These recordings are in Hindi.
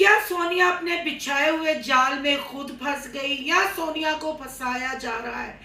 क्या सोनिया अपने बिछाए हुए जाल में खुद फंस गई या सोनिया को फंसाया जा रहा है?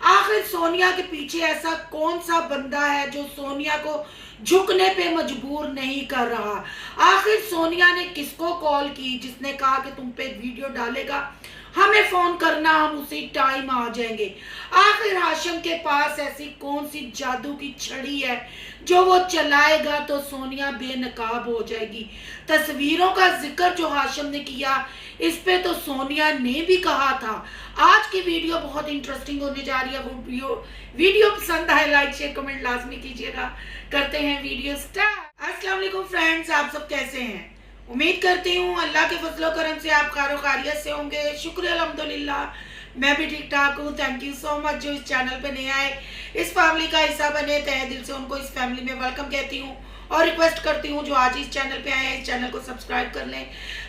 आखिर सोनिया के पीछे ऐसा कौन सा बंदा है जो सोनिया को झुकने पे मजबूर नहीं कर रहा? आखिर सोनिया ने किसको कॉल की जिसने कहा कि तुम पे वीडियो डालेगा, हमें फोन करना, हम उसी टाइम आ जाएंगे? आखिर हाशिम के पास ऐसी कौन सी जादू की छड़ी है जो वो चलाएगा तो सोनिया बेनकाब हो जाएगी? तस्वीरों का जिक्र जो हाशिम ने किया, इस पे तो सोनिया ने भी कहा था। आज की वीडियो बहुत इंटरेस्टिंग होने जा रही है। वो वीडियो पसंद आए लाइक शेयर कमेंट लाजमी कीजिएगा। करते हैं वीडियो स्टार्ट। अस्सलाम वालेकुम फ्रेंड्स, आप सब कैसे हैं? उम्मीद करती हूँ अल्लाह के फजलो करम से आप खैर खैरियत से होंगे। शुक्र अल्हम्दुलिल्लाह मैं भी ठीक ठाक हूँ। थैंक यू सो मच जो इस चैनल पे नए आए, इस फैमिली का हिस्सा बने, तहे दिल से उनको इस फैमिली में वेलकम कहती हूँ और रिक्वेस्ट करती हूँ जो आज इस चैनल पे आए हैं इस चैनल को सब्सक्राइब कर लें,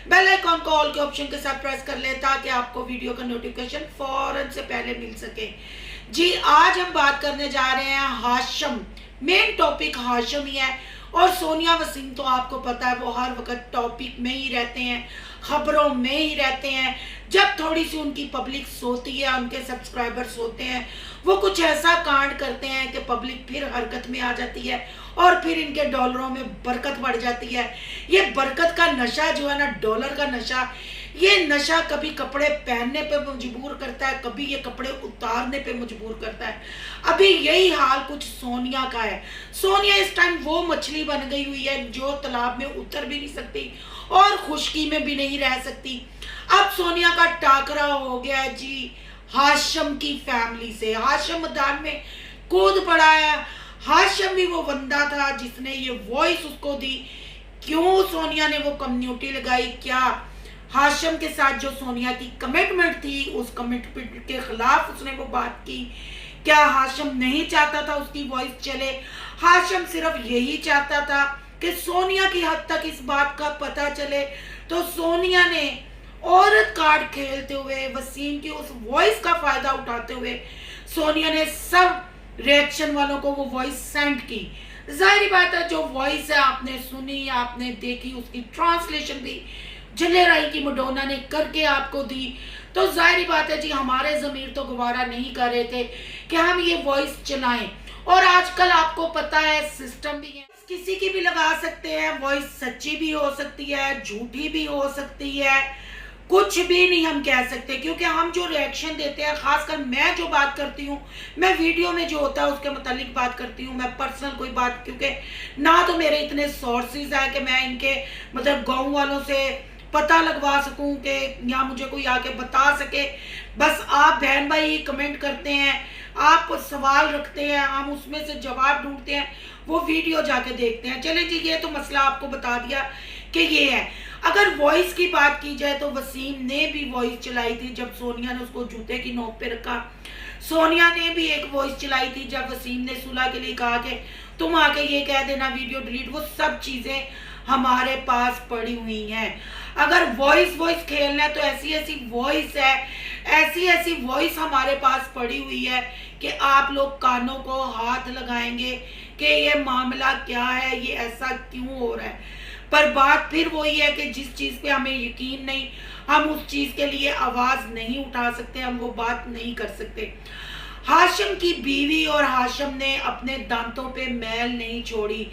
बेल आइकॉन को ऑल के ऑप्शन के साथ प्रेस कर लें ताकि आपको वीडियो का नोटिफिकेशन फौरन से पहले मिल सके। जी, आज हम बात करने जा रहे हैं हाशिम। मेन टॉपिक हाशिम ही है और सोनिया वसीम तो आपको पता है वो हर वक्त टॉपिक में ही रहते हैं, खबरों में ही रहते हैं। जब थोड़ी सी उनकी पब्लिक सोती है, उनके सब्सक्राइबर सोते हैं, वो कुछ ऐसा कांड करते हैं कि पब्लिक फिर हरकत में आ जाती है और फिर इनके डॉलरों में बरकत बढ़ जाती है। ये बरकत का नशा जो है ना, डॉलर का नशा, ये नशा कभी कपड़े पहनने पे मजबूर करता है, कभी ये कपड़े उतारने पे मजबूर करता है। अभी यही हाल कुछ सोनिया का है। सोनिया इस टाइम वो मछली बन गई हुई है जो तालाब में उतर भी नहीं सकती और खुशकी में भी नहीं रह सकती। अब सोनिया का टाकरा हो गया है जी हाशिम की फैमिली से। हाशिम मैदान में कूद पड़ा है। हाशिम भी वो बंदा था जिसने ये वॉइस उसको दी। क्यों सोनिया ने वो कम्युनिटी लगाई? क्या हाशिम के साथ जो सोनिया की कमिटमेंट थी उस कमिटमेंट के खिलाफ उसने वो बात की? क्या हाशिम नहीं चाहता था उसकी वॉइस चले? हाशिम सिर्फ यही चाहता था कि सोनिया की हद तक इस बात का पता चले। तो सोनिया ने औरत कार्ड खेलते हुए, वसीम की उस वॉइस का फायदा उठाते हुए, सोनिया ने सब रिएक्शन वालों को वो वॉइस सेंड की। जाहिर बात है जो वॉइस है आपने सुनी, आपने देखी, उसकी ट्रांसलेशन भी जले राई की मडोना ने करके आपको दी। तो जाहिर बात है जी हमारे ज़मीर तो गवारा नहीं कर रहे थे कि हम ये वॉइस चलाएं। और आजकल आपको पता है सिस्टम भी है, किसी की भी लगा सकते हैं। वॉइस सच्ची भी हो सकती है, झूठी भी हो सकती है, कुछ भी नहीं हम कह सकते क्योंकि हम जो रिएक्शन देते हैं, खासकर मैं जो बात करती हूँ, मैं वीडियो में जो होता है उसके मुतालिक बात करती हूँ। मैं पर्सनल कोई बात, क्योंकि ना तो मेरे इतने सोर्सेज है कि मैं इनके मतलब गाँव वालों से पता लगवा सकूं कि या मुझे कोई आके बता सके। बस आप बहन भाई कमेंट करते हैं, आप सवाल रखते हैं, हम उसमें से जवाब ढूंढते हैं, वो वीडियो जाके देखते हैं। चले जी, ये तो मसला आपको बता दिया कि ये है। अगर वॉइस की बात की जाए तो वसीम ने भी वॉइस चलाई थी जब सोनिया ने उसको जूते की नोक पे रखा। सोनिया ने भी एक वॉइस चलाई थी जब वसीम ने सुलह के लिए कहा कि तुम आके ये कह देना वीडियो डिलीट। वो सब चीजें हमारे पास पड़ी हुई हैं। अगर वॉइस खेलना है तो ऐसी ऐसी वॉइस है, ऐसी ऐसी वॉइस हमारे पास पड़ी हुई है कि आप लोग कानों को हाथ लगाएंगे कि ये मामला क्या है, ये ऐसा क्यों हो रहा है। पर बात फिर वही है कि जिस चीज़ पे हमें यकीन नहीं, हम उस चीज़ के लिए आवाज़ नहीं उठा सकते, हम वो बात नहीं कर सकते। हाशिम की बीवी और हाशिम ने अपने दांतों पे मैल नहीं छोड़ी।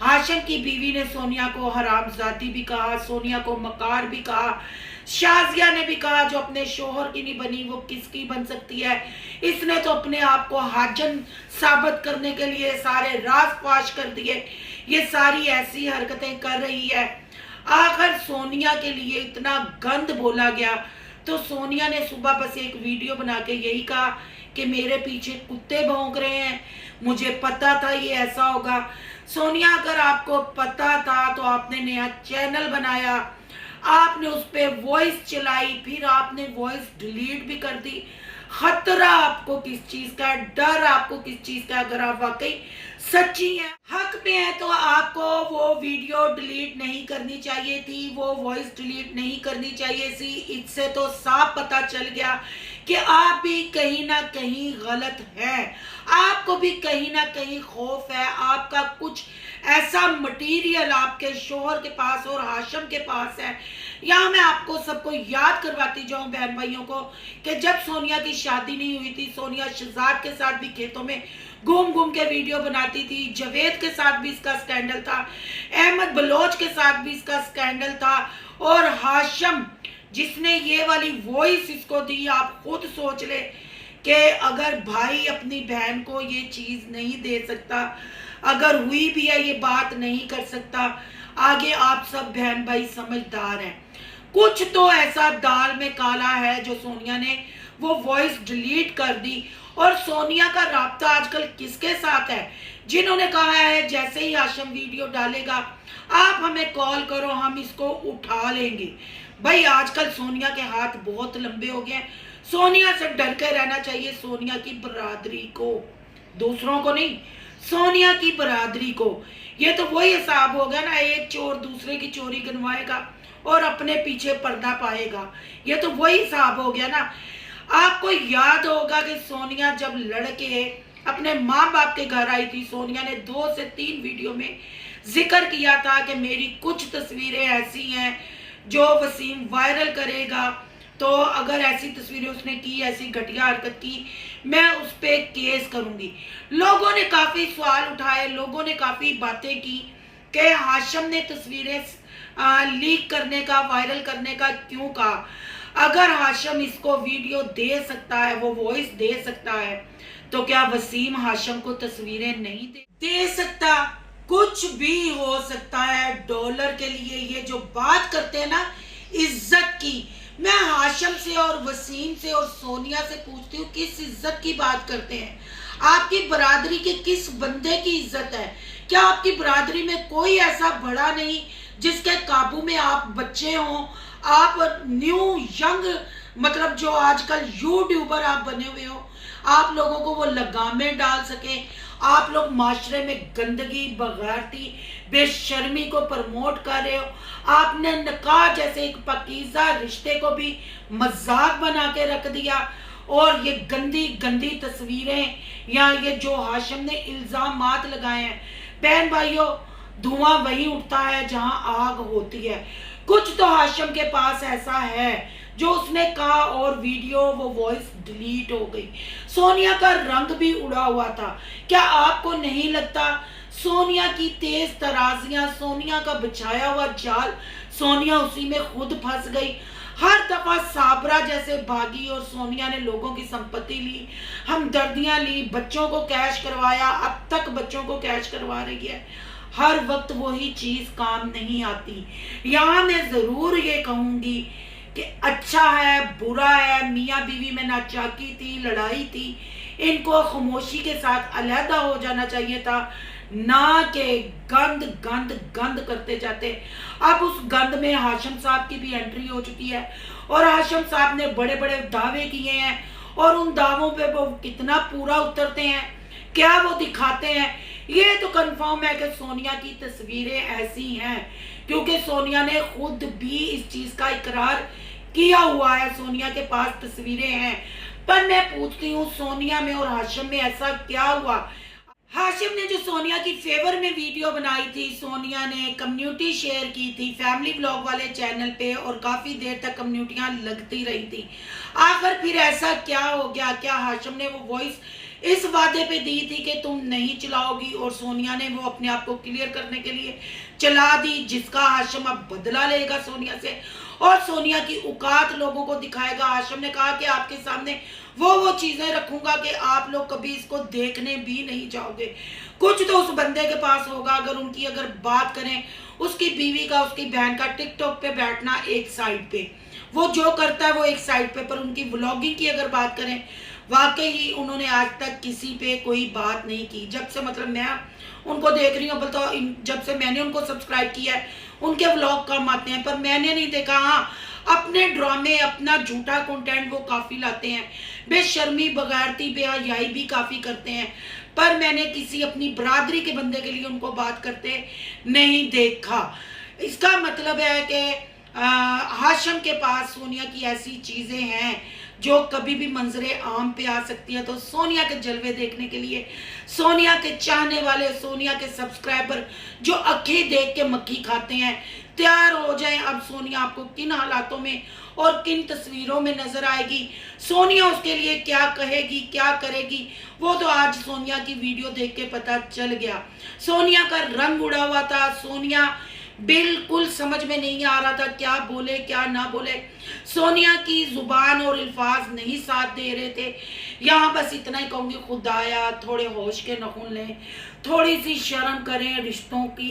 हाशिम की बीवी ने सोनिया को हरामजादी भी कहा, सोनिया को मकार भी कहा, शाजिया ने भी कहा जो अपने शोहर की नहीं बनी वो किसकी बन सकती है। इसने तो अपने आप को हाजन साबित करने के लिए सारे राज फाश कर दिए। ये सारी ऐसी हरकतें कर रही है। आखिर सोनिया के लिए इतना गंद बोला गया तो सोनिया ने सुबह बस एक वीडियो बना के यही कहा कि मेरे पीछे कुत्ते भौंक रहे हैं, मुझे पता था ये ऐसा होगा। सोनिया, अगर आपको पता था तो आपने नया चैनल बनाया, आपने उस पर वॉइस चलाई, फिर आपने वॉइस डिलीट भी कर दी। खतरा आपको किस चीज़ का है, डर आपको किस चीज़ का है? अगर आप वाकई सच्ची है, हक में है, तो आपको वो वीडियो डिलीट नहीं करनी चाहिए थी, वो वॉइस डिलीट नहीं करनी चाहिए थी। इससे तो साफ पता चल गया कि आप भी कहीं ना कहीं गलत हैं, आपको भी कहीं ना कहीं खौफ है, आपका कुछ ऐसा मटेरियल आपके शोहर के पास और हाशम के पास है। यहाँ मैं आपको सबको याद करवाती जाऊं बहन भाइयों को कि जब सोनिया की शादी नहीं हुई थी, सोनिया शहजाद के साथ भी खेतों में घूम घूम के वीडियो बनाती थी, जावेद के साथ भी इसका स्कैंडल था, अहमद बलोच के साथ भी इसका स्कैंडल था, और हाशम जिसने ये वाली वॉइस इसको दी, आप खुद सोच ले कि अगर भाई अपनी बहन को ये चीज नहीं दे सकता, अगर हुई भी है ये बात नहीं कर सकता, आगे आप सब बहन भाई समझदार हैं। कुछ तो ऐसा दाल में काला है जो सोनिया ने वो वॉइस डिलीट कर दी। और सोनिया का राब्ता आजकल किसके साथ है? जिन्होंने कहा है जैसे ही हाशम वीडियो डालेगा आप हमें कॉल करो, हम इसको उठा लेंगे। भाई आजकल सोनिया के हाथ बहुत लंबे हो गए हैं, सोनिया से डर के रहना चाहिए। सोनिया की बरादरी को, दूसरों को नहीं, सोनिया की बरादरी को। ये तो वही हिसाब हो गया ना, एक चोर दूसरे की चोरी गिनवाएगा और अपने पीछे पर्दा पाएगा, ये तो वही हिसाब हो गया ना। आपको याद होगा कि सोनिया जब लड़के अपने माँ बाप के घर आई थी, सोनिया ने 2 से 3 वीडियो में जिक्र किया था कि मेरी कुछ तस्वीरें ऐसी हैं जो वसीम वायरल करेगा, तो अगर ऐसी तस्वीरें उसने की, ऐसी घटिया हरकत की, मैं उस पर केस करूंगी। लोगों ने काफी सवाल उठाए, लोगों ने काफी बातें की कि हाशम ने तस्वीरें लीक करने का, वायरल करने का क्यों कहा। अगर हाशम इसको वीडियो दे सकता है, वो वॉइस दे सकता है, तो क्या वसीम हाशम को तस्वीरें नहीं दे सकता? कुछ भी हो सकता है डॉलर के लिए। ये जो बात करते हैं ना इज्जत की, मैं हाशम से और वसीम से और सोनिया से पूछती हूँ, किस इज्जत की बात करते हैं? आपकी बरादरी के किस बंदे की इज्जत है? क्या आपकी बरादरी में कोई ऐसा बड़ा नहीं जिसके काबू में आप बच्चे हों? आप न्यू यंग, मतलब जो आजकल यूट्यूबर आप बने हुए हो, आप लोगों को वो लगामें डाल सके, आप लोग माशरे में गंदगी, बगारती, बेशर्मी को प्रमोट कर रहे हो। आपने निकाह जैसे एक पाकीज़ा रिश्ते को भी मजाक बना के रख दिया, और ये गंदी गंदी तस्वीरें या ये जो हाशम ने इल्जामात लगाए हैं, बहन भाइयों, धुआं वहीं उठता है जहां आग होती है। कुछ तो हाशम के पास ऐसा है जो उसने कहा और वीडियो, वो वॉइस डिलीट हो गई। सोनिया का रंग भी उड़ा हुआ था। क्या आपको नहीं लगता सोनिया की तेज तराजियां, सोनिया का बिछाया हुआ जाल, सोनिया उसी में खुद फंस गई। हर दफा साबरा जैसे भागी और सोनिया ने लोगों की संपत्ति ली, हमदर्दियां ली, बच्चों को कैश करवाया, अब तक बच्चों को कैश करवा रही है। हर वक्त वही चीज काम नहीं आती। यहाँ मैं जरूर ये कहूंगी कि अच्छा है, बुरा है, मियाँ बीवी में नाचाकी थी, लड़ाई थी, इनको खामोशी के साथ अलहदा हो जाना चाहिए था, ना कि गंद गंद गंद करते जाते। अब उस गंद में हाशम साहब की भी एंट्री हो चुकी है, और हाशम साहब ने बड़े बड़े दावे किए हैं, और उन दावों पे वो कितना पूरा उतरते हैं, क्या वो दिखाते हैं, ये तो कंफर्म है कि सोनिया की तस्वीरें ऐसी हैं, क्योंकि सोनिया ने खुद भी इस चीज का इकरार किया हुआ है। सोनिया के पास तस्वीरें हैं। पर मैं पूछती हूँ, सोनिया में और हाशिम में ऐसा क्या हुआ? हाशिम ने जो सोनिया की फेवर में वीडियो बनाई थी, सोनिया ने कम्युनिटी शेयर की थी फैमिली ब्लॉग वाले चैनल पे, और काफी देर तक कम्युनिटियां लगती रही थी। आखिर फिर ऐसा क्या हो गया? क्या हाशिम ने वो वॉइस इस वादे पे दी थी कि तुम नहीं चलाओगी, और सोनिया ने वो अपने आप को क्लियर करने के लिए चला दी, जिसका हाशिम अब बदला लेगा सोनिया से, और सोनिया की औकात लोगों को दिखाएगा। हाशिम ने कहा कि आपके सामने वो चीजें रखूंगा कि आप लोग कभी इसको देखने भी नहीं जाओगे। कुछ तो उस बंदे के पास होगा। अगर बात करें उसकी बीवी का, उसकी बहन का, टिकटॉक पे बैठना एक साइड पे, वो जो करता है वो एक साइड पे, पर उनकी व्लॉगिंग की अगर बात करें, वाकई ही उन्होंने आज तक किसी पे कोई बात नहीं की। जब से मतलब मैं उनको देख रही हूँ, तो जब से मैंने उनको सब्सक्राइब किया है, उनके व्लॉग कम आते हैं, पर मैंने नहीं देखा। हाँ, अपने ड्रामे, अपना झूठा कंटेंट वो काफी लाते हैं, बेशर्मी, बगैरती, बेहयाई भी काफी करते हैं, पर मैंने किसी अपनी बरादरी के बंदे के लिए उनको बात करते नहीं देखा। इसका मतलब है कि हाशम के पास सोनिया की ऐसी चीज़ें हैं जो कभी भी मंजरे आम पे आ सकती है। तो सोनिया के जलवे देखने के लिए सोनिया के चाहने वाले, सोनिया के सब्सक्राइबर जो अखी देख के मक्खी खाते हैं, तैयार हो जाएं। अब सोनिया आपको किन हालातों में और किन तस्वीरों में नजर आएगी, सोनिया उसके लिए क्या कहेगी, क्या करेगी, वो तो आज सोनिया की वीडियो देख के पता चल गया। सोनिया का रंग उड़ा हुआ था, सोनिया बिल्कुल समझ में नहीं आ रहा था क्या बोले क्या ना बोले। सोनिया की जुबान और अल्फाज नहीं साथ दे रहे थे। यहाँ बस इतना ही कहूँगी, खुदाया थोड़े होश के नखून लें, थोड़ी सी शर्म करें, रिश्तों की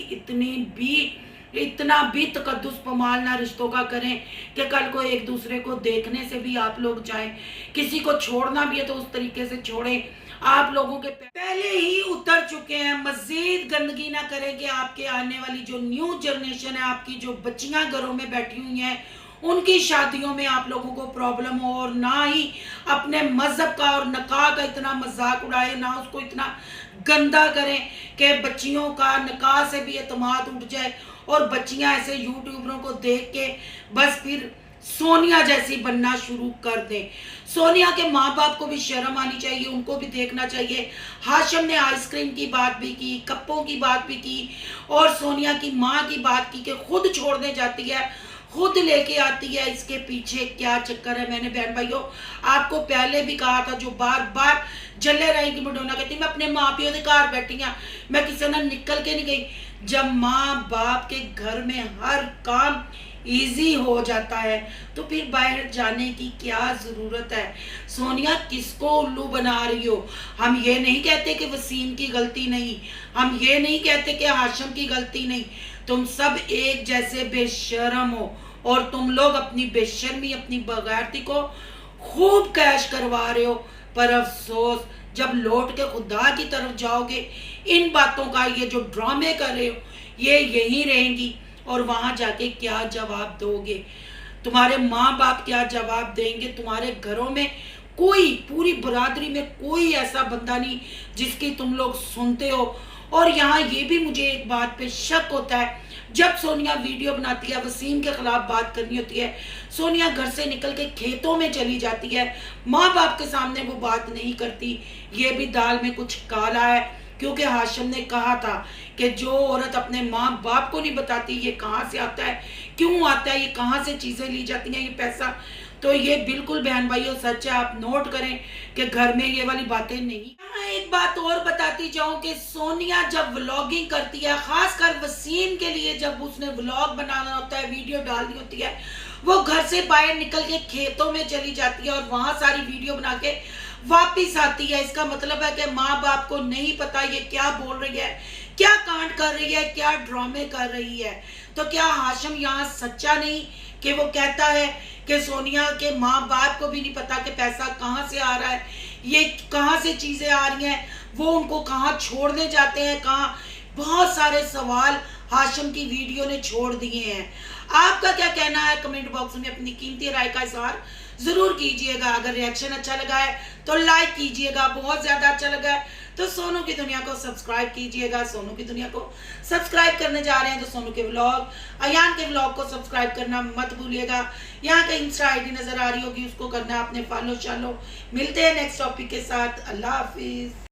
इतना भी तकद्दुस पमाल ना रिश्तों का करें कि कल को एक दूसरे को देखने से भी आप लोग जाएं। किसी को छोड़ना भी है तो उस तरीके से छोड़ें। आप लोगों के पहले ही उतर चुके हैं, मजीद गंदगी ना करें कि आपके आने वाली जो न्यू जनरेशन है, आपकी जो बच्चियां घरों में बैठी हुई हैं, उनकी शादियों में आप लोगों को प्रॉब्लम हो। और ना ही अपने मजहब का और निकाह का इतना मजाक उड़ाए, ना उसको इतना गंदा करें कि बच्चियों का निकाह से भी एतमाद उठ जाए और बच्चियां ऐसे यूट्यूबरों को देख के बस फिर सोनिया जैसी बनना शुरू कर दें। सोनिया के माँ बाप को भी शर्म आनी चाहिए, उनको भी देखना चाहिए। हाशम ने आइसक्रीम की बात भी की, कप्पों की बात भी की और सोनिया की माँ की बात की कि खुद छोड़ने जाती है, खुद लेके आती है। इसके पीछे क्या चक्कर है? मैंने बहन भाइयों आपको पहले भी कहा था, जो बार बार जले रहेगी मडोना कहती मैं अपने माँ प्यो के घर बैठी हाँ, मैं किसी ने निकल के नहीं गई। जब माँ बाप के घर में हर काम इजी हो जाता है तो फिर बाहर जाने की क्या जरूरत है? सोनिया किसको उल्लू बना रही हो? हम ये नहीं कहते कि वसीम की गलती नहीं, हम ये नहीं कहते कि हाशम की गलती नहीं, तुम सब एक जैसे बेशर्म हो और तुम लोग अपनी बेशर्मी, अपनी बगैरती को खूब कैश करवा रहे हो। पर अफसोस जब लौट के खुदा की तरफ जाओगे, इन बातों का ये जो ड्रामे कर रहे हो ये यहीं रहेंगी और वहां जाके क्या जवाब दोगे? तुम्हारे माँ बाप क्या जवाब देंगे? तुम्हारे घरों में कोई, पूरी बरादरी में कोई ऐसा बंदा नहीं जिसकी तुम लोग सुनते हो। और यहाँ ये भी मुझे एक बात पे शक होता है, जब सोनिया वीडियो बनाती है, वसीम के खिलाफ बात करनी होती है, सोनिया घर से निकल के खेतों में चली जाती है, माँ बाप के सामने वो बात नहीं करती। ये भी दाल में कुछ काला है, क्योंकि हाशम ने कहा था कि जो औरत अपने माँ बाप को नहीं बताती ये कहाँ से आता है, क्यों आता है, ये कहाँ से चीज़ें ली जाती हैं, ये पैसा। तो ये बिल्कुल बहन भाइयों सच है, आप नोट करें कि घर में ये वाली बातें नहीं। एक बात और बताती जाऊं कि सोनिया जब व्लॉगिंग करती है, खासकर वसीम के लिए जब उसने व्लॉग बनाना होता है, वीडियो डालनी होती है, वो घर से बाहर निकल के खेतों में चली जाती है और वहां सारी वीडियो बना के वापिस आती है। इसका मतलब है कि माँ बाप को नहीं पता ये क्या बोल रही है, क्या कांड कर रही है, क्या ड्रामे कर रही है। तो क्या हाशम यहाँ सच्चा नहीं कि वो कहता है कि सोनिया के माँ बाप को भी नहीं पता कि पैसा कहाँ से आ रहा है, ये कहाँ से चीज़ें आ रही हैं, वो उनको कहाँ छोड़ने जाते हैं, कहाँ। बहुत सारे सवाल हाशम की वीडियो ने छोड़ दिए हैं। आपका क्या कहना है? कमेंट बॉक्स में अपनी कीमती राय का इजहार जरूर कीजिएगा। अगर रिएक्शन अच्छा लगा है तो लाइक कीजिएगा, बहुत ज्यादा अच्छा लगा है तो सोनू की दुनिया को सब्सक्राइब कीजिएगा। सोनू की दुनिया को सब्सक्राइब करने जा रहे हैं तो सोनू के व्लॉग, अयान के व्लॉग को सब्सक्राइब करना मत भूलिएगा। यहाँ का इंस्टा आईडी नजर आ रही होगी, उसको करना है आपने फॉलो। चलो मिलते हैं नेक्स्ट टॉपिक के साथ। अल्लाह हाफिज।